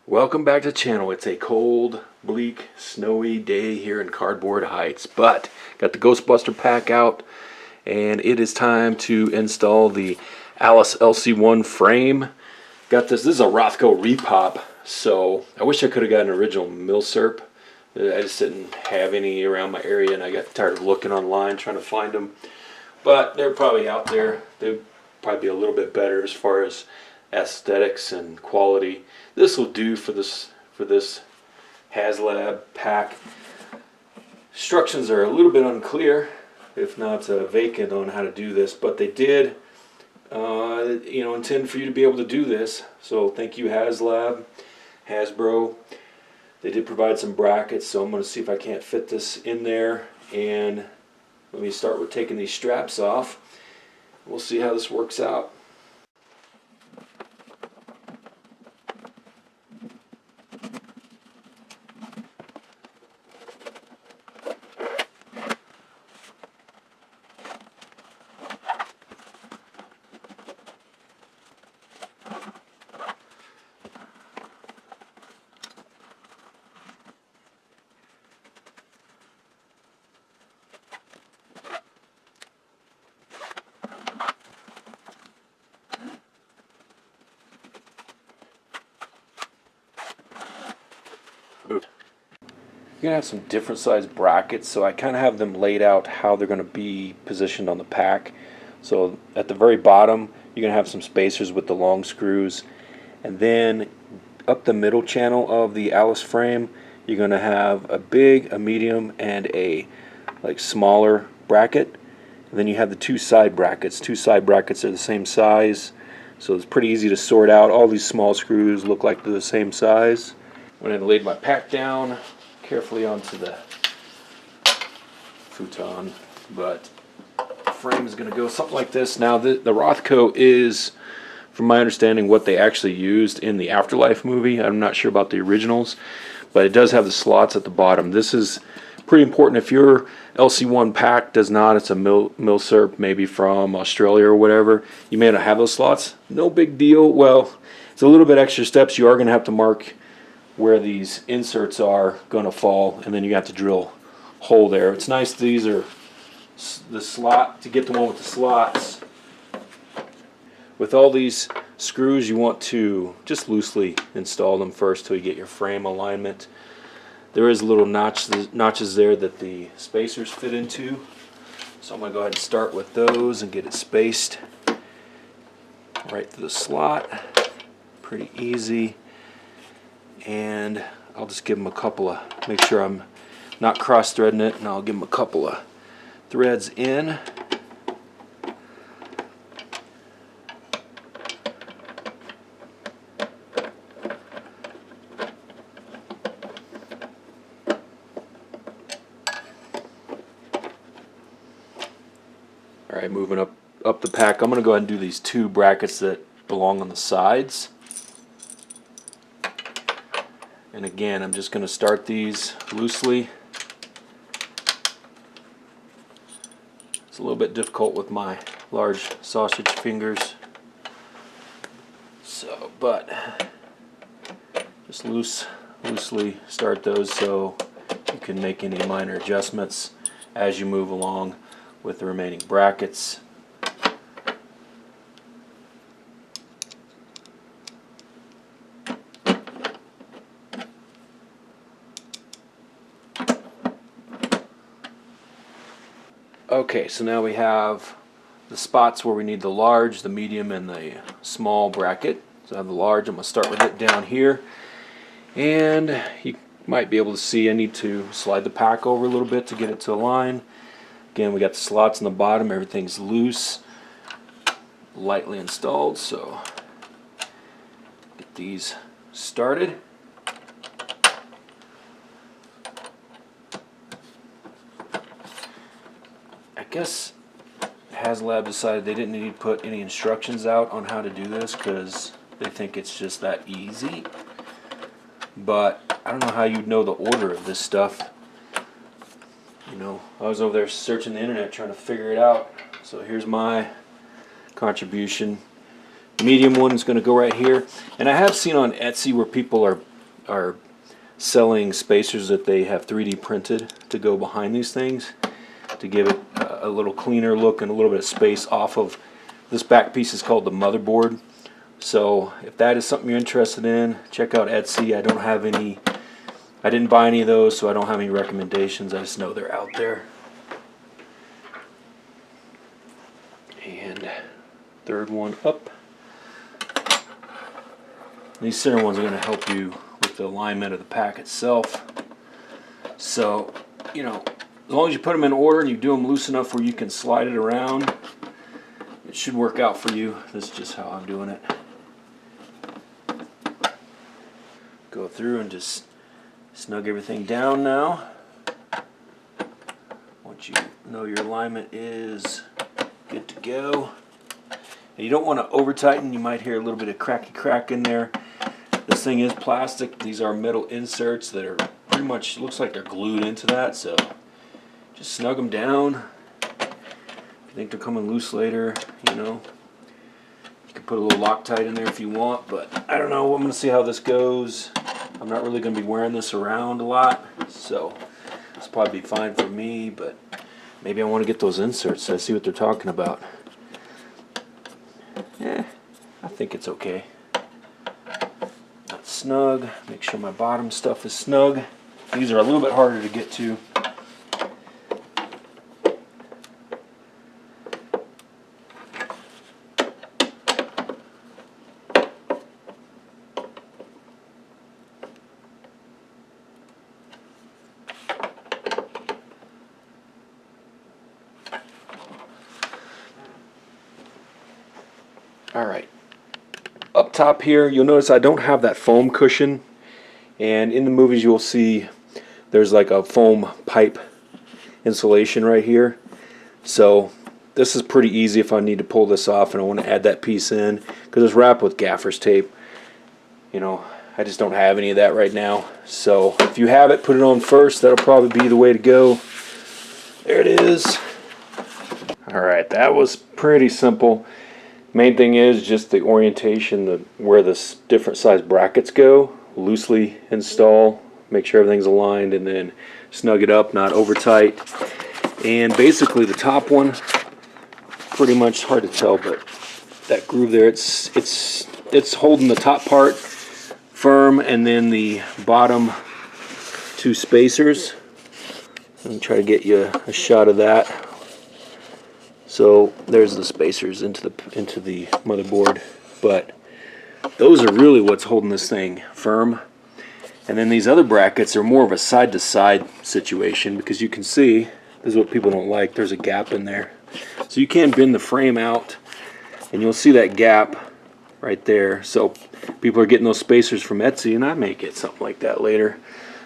Welcome back to the channel. It's a cold, bleak, snowy day here in Cardboard Heights, but got the Ghostbuster pack out and it is time to install the Alice LC1 frame. Got this is a Rothko repop, so I wish I could have got an original Milsurp. I just didn't have any around my area and I got tired of looking online trying to find them, but they're probably out there. They'd probably be a little bit better as far as aesthetics and quality. This will do for this HASLAB pack. Instructions are a little bit unclear, if not vacant, on how to do this, but they did intend for you to be able to do this. So thank you, Hasbro. They did provide some brackets, so I'm going to see if I can't fit this in there. And let me start with taking these straps off. We'll see how this works out. You're going to have some different size brackets, so I kind of have them laid out how they're going to be positioned on the pack. So at the very bottom you're going to have some spacers with the long screws, and then up the middle channel of the Alice frame you're going to have a big, a medium, and a smaller bracket. And then you have the two side brackets. Two side brackets are the same size, so it's pretty easy to sort out. All these small screws look like they're the same size. Went ahead and laid my pack down carefully onto the futon, but the frame is going to go something like this. Now the Rothko is, from my understanding, what they actually used in the Afterlife movie. I'm not sure about the originals, but it does have the slots at the bottom. This is pretty important. If your LC1 pack does not, it's a Milsurp, maybe from Australia or whatever, you may not have those slots. No big deal. Well, it's a little bit extra steps. You are going to have to mark where these inserts are going to fall, and then you have to drill a hole there. It's nice these are the slot to get the one with the slots. With all these screws, you want to just loosely install them first till you get your frame alignment. There is little notches there that the spacers fit into, so I'm going to go ahead and start with those and get it spaced right through the slot. Pretty easy. And I'll just give them a couple of, make sure I'm not cross-threading it, and I'll give them a couple of threads in. Alright, moving up the pack, I'm going to go ahead and do these two brackets that belong on the sides. And again, I'm just going to start these loosely. It's a little bit difficult with my large sausage fingers. So, but just loosely start those so you can make any minor adjustments as you move along with the remaining brackets. Okay, so now we have the spots where we need the large, the medium, and the small bracket. So I have the large. I'm going to start with it down here. And you might be able to see I need to slide the pack over a little bit to get it to align. Again, we got the slots in the bottom. Everything's loose, lightly installed. So get these started. I guess HASLAB decided they didn't need to put any instructions out on how to do this because they think it's just that easy. But I don't know how you'd know the order of this stuff. You know, I was over there searching the internet trying to figure it out. So here's my contribution. The medium one is going to go right here. And I have seen on Etsy where people are are selling spacers that they have 3D printed to go behind these things to give it a little cleaner look and a little bit of space off of this back piece. Is called the motherboard. So if that is something you're interested in, check out Etsy. I didn't buy any of those, so I don't have any recommendations. I just know they're out there. And third one up. These center ones are going to help you with the alignment of the pack itself. So, you know, as long as you put them in order and you do them loose enough where you can slide it around, it should work out for you. This is just how I'm doing it. Go through and just snug everything down now. Once you know your alignment is good to go. And you don't want to over tighten. You might hear a little bit of cracky crack in there. This thing is plastic. These are metal inserts that are pretty much, looks like they're glued into that. So just snug them down. If you think they're coming loose later, you know, you can put a little Loctite in there if you want, but I don't know. I'm going to see how this goes. I'm not really going to be wearing this around a lot, so it's probably be fine for me, but maybe I want to get those inserts. I see what they're talking about. Yeah, I think it's okay. Not snug. Make sure my bottom stuff is snug. These are a little bit harder to get to. Alright, up top here you'll notice I don't have that foam cushion, and in the movies you'll see there's like a foam pipe insulation right here. So this is pretty easy if I need to pull this off and I want to add that piece in, because it's wrapped with gaffer's tape. You know, I just don't have any of that right now. So if you have it, put it on first. That'll probably be the way to go. There it is. Alright, that was pretty simple. Main thing is just the orientation, where the different size brackets go. Loosely install, make sure everything's aligned, and then snug it up, not over tight. And basically the top one, pretty much hard to tell, but that groove there, it's holding the top part firm, and then the bottom two spacers. Let me try to get you a shot of that. So there's the spacers into the motherboard, but those are really what's holding this thing firm. And then these other brackets are more of a side-to-side situation, because you can see, this is what people don't like, there's a gap in there. So you can bend the frame out, and you'll see that gap right there. So people are getting those spacers from Etsy, and I may get something like that later.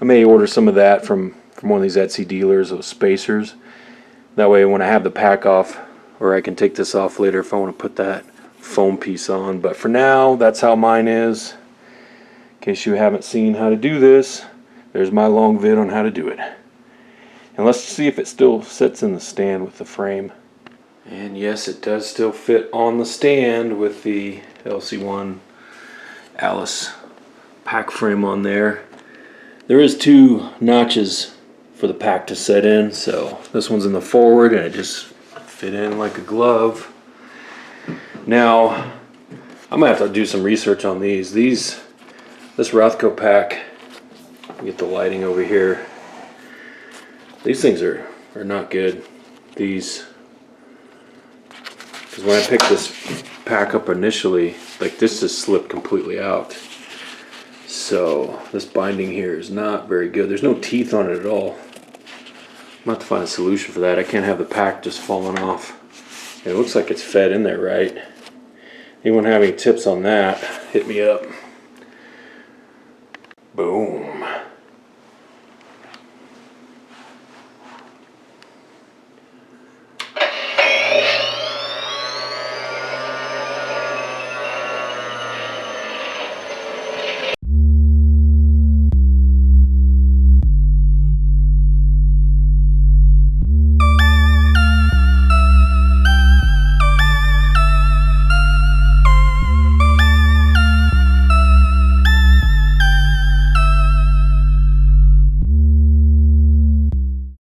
I may order some of that from one of these Etsy dealers, those spacers. That way when I have the pack off, or I can take this off later if I want to put that foam piece on. But for now, that's how mine is. In case you haven't seen how to do this, there's my long vid on how to do it. And let's see if it still sits in the stand with the frame. And yes, it does still fit on the stand with the LC1 Alice pack frame on there. There is 2 notches for the pack to set in, so this one's in the forward and it just fit in like a glove. Now I'm gonna have to do some research on these. This Rothko pack, get the lighting over here. These things are not good. Because when I picked this pack up initially, like, this just slipped completely out. So this binding here is not very good. There's no teeth on it at all. I'm going to have to find a solution for that. I can't have the pack just falling off. It looks like it's fed in there right. Anyone have any tips on that? Hit me up. Boom.